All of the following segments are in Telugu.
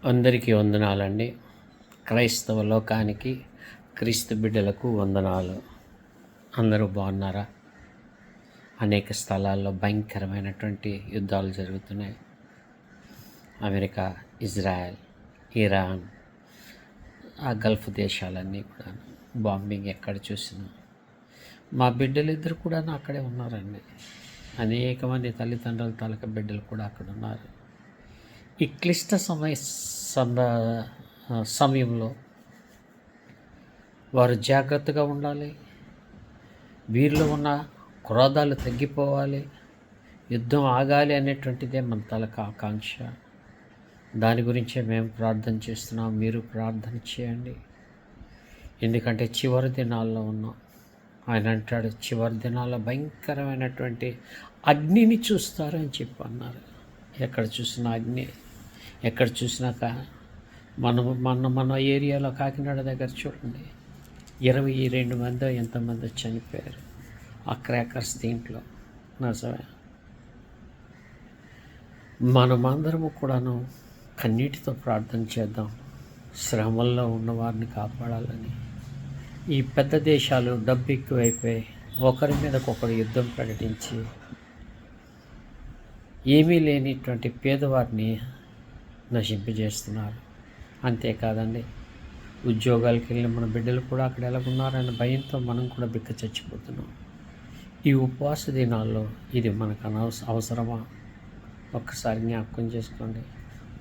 అందరికీ వందనాలండి. క్రైస్తవ లోకానికి, క్రీస్తు బిడ్డలకు వందనాలు. అందరూ బాగున్నారా? అనేక స్థలాల్లో భయంకరమైనటువంటి యుద్ధాలు జరుగుతున్నాయి. అమెరికా, ఇజ్రాయెల్, ఇరాన్, ఆ గల్ఫ్ దేశాలన్నీ కూడా బాంబింగ్ ఎక్కడ చూసినా. మా బిడ్డలిద్దరు కూడా అక్కడే ఉన్నారండి. అనేక మంది తల్లిదండ్రుల తాలూకా బిడ్డలు కూడా అక్కడ ఉన్నారు. ఈ క్లిష్ట సమయంలో వారు జాగ్రత్తగా ఉండాలి. వీరిలో ఉన్న క్రోధాలు తగ్గిపోవాలి, యుద్ధం ఆగాలి అనేటువంటిదే మన తలకు ఆకాంక్ష. దాని గురించే మేము ప్రార్థన చేస్తున్నాం. మీరు ప్రార్థన చేయండి. ఎందుకంటే చివరి దినాల్లో ఉన్నాం. ఆయన అంటాడు, చివరి దినాల్లో భయంకరమైనటువంటి అగ్నిని చూస్తారని చెప్పి అన్నారు. ఎక్కడ చూసినా అగ్ని, ఎక్కడ చూసినాక మన ఏరియాలో కాకినాడ దగ్గర చూడండి, 22 మంది ఎంతమంది చనిపోయారు ఆ క్రాకర్స్ దీంట్లో. నిజమే. మనమందరము కూడాను కన్నీటితో ప్రార్థన చేద్దాం, శ్రమల్లో ఉన్నవారిని కాపాడాలని. ఈ పెద్ద దేశాలు డబ్బు ఎక్కువైపోయి ఒకరి మీదకొకరు యుద్ధం ప్రకటించి ఏమీ లేనిటువంటి పేదవారిని నశింపజేస్తున్నారు. అంతేకాదండి, ఉద్యోగాలకు వెళ్ళిన మన బిడ్డలు కూడా అక్కడ ఎలాగున్నారనే భయంతో మనం కూడా బిక్క చచ్చిపోతున్నాం. ఈ ఉపవాస దినాల్లో ఇది మనకు అవసరమా? ఒక్కసారి జ్ఞాపకం చేసుకోండి.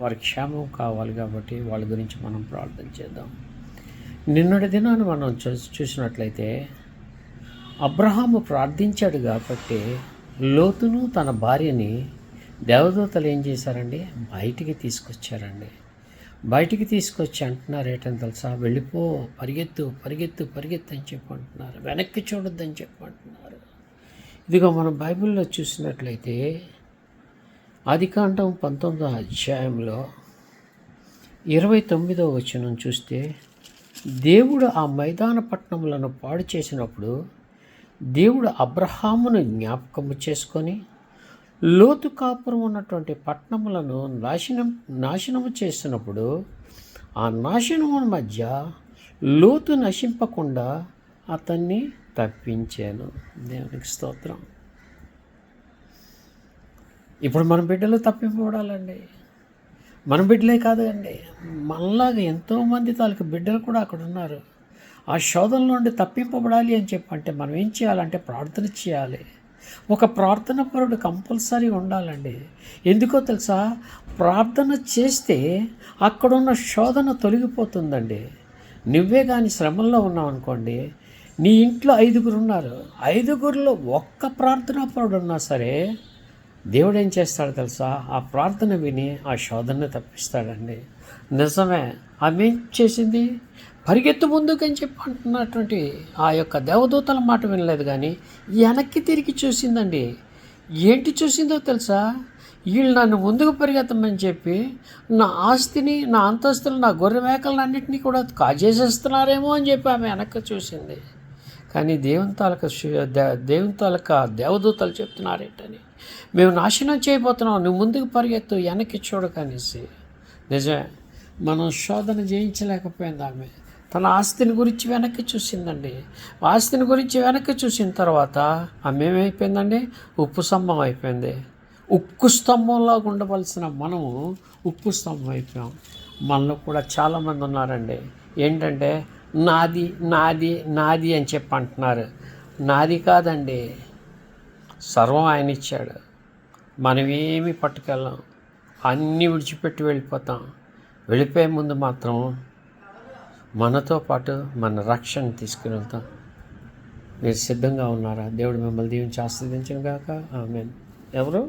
వారి క్షేమం కావాలి కాబట్టి వాళ్ళ గురించి మనం ప్రార్థన చేద్దాం. నిన్నటి దినాన్ని మనం చూసినట్లయితే అబ్రహాము ప్రార్థించాడు కాబట్టి లోతును తన భార్యని దేవదూతలు ఏం చేశారండి? బయటికి తీసుకొచ్చారండి. బయటికి తీసుకొచ్చి అంటున్నారు ఏంటని తెలుసా? వెళ్ళిపో, పరిగెత్తు పరిగెత్తు పరిగెత్తు అని చెప్పి అంటున్నారు. వెనక్కి చూడొద్దని చెప్పి అంటున్నారు. ఇదిగో మనం బైబిల్లో చూసినట్లయితే ఆదికాండం 19వ అధ్యాయంలో 29వ వచనం చూస్తే, దేవుడు ఆ మైదాన పట్టణములను పాడు చేసినప్పుడు దేవుడు అబ్రహామును జ్ఞాపకము చేసుకొని లోతు కాపురం ఉన్నటువంటి పట్టణములను నాశనము చేసినప్పుడు ఆ నాశనముల మధ్య లోతు నశింపకుండా అతన్ని తప్పించాను. దేవునికి స్తోత్రం. ఇప్పుడు మన బిడ్డలు తప్పింపబడాలండి. మన బిడ్డలే కాదండి, మనలాగా ఎంతోమంది తాలూకు బిడ్డలు కూడా అక్కడ ఉన్నారు. ఆ శోధన నుండి తప్పింపబడాలి అని చెప్పంటే మనం ఏం చేయాలంటే ప్రార్థన చేయాలి. ఒక ప్రార్థన పరుడు కంపల్సరీ ఉండాలండి. ఎందుకో తెలుసా? ప్రార్థన చేస్తే అక్కడున్న శోధన తొలగిపోతుందండి. నువ్వే కానీ శ్రమల్లో ఉన్నావు అనుకోండి, నీ ఇంట్లో 5గురు ఉన్నారు, 5గురిలో ఒక్క ప్రార్థనా పరుడు ఉన్నా సరే దేవుడు ఏం చేస్తాడు తెలుసా? ఆ ప్రార్థన విని ఆ శోధనని తప్పిస్తాడండి. నిజమే. ఆమె ఏం చేసింది? పరిగెత్తు ముందుకు అని చెప్పి అంటున్నటువంటి ఆ యొక్క దేవదూతల మాట వినలేదు, కానీ వెనక్కి తిరిగి చూసిందండి. ఏంటి చూసిందో తెలుసా? వీళ్ళు నన్ను ముందుకు పరిగెత్తమని చెప్పి నా ఆస్తిని, నా అంతస్తులు, నా గొర్రె మేకలను అన్నింటినీ కూడా కాజేసేస్తున్నారేమో అని చెప్పి ఆమె వెనక్కి చూసింది. కానీ దేవుని తాలూకా దేవదూతలు చెప్తున్నారేంటని, మేము నాశనం చేయబోతున్నాం, నువ్వు ముందుకు పరిగెత్తు, వెనక్కి చూడకనేసి. నిజమే. మనం శోధన జయించలేకపోయింది. ఆమె తన ఆస్తిని గురించి వెనక్కి చూసిందండి. ఆస్తిని గురించి వెనక్కి చూసిన తర్వాత ఆమె ఏమైపోయిందండి? ఉప్పు స్తంభం అయిపోయింది. ఉక్కు స్తంభంలో ఉండవలసిన మనము ఉప్పు స్తంభం అయిపోయాం. మనలో కూడా చాలామంది ఉన్నారండి. ఏంటంటే నాది నాది నాది అని చెప్పి అంటున్నారు. నాది కాదండి, సర్వం ఆయన ఇచ్చాడు. మనమేమి పట్టుకెళ్ళాం, అన్నీ విడిచిపెట్టి వెళ్ళిపోతాం. వెళ్ళిపోయే ముందు మాత్రం మనతో పాటు మన రక్షణ తీసుకుని వెళ్తాం. మీరు సిద్ధంగా ఉన్నారా? దేవుడు మిమ్మల్ని దీవించి ఆశీర్వదించును గాక. ఆమేన్. ఎవరు?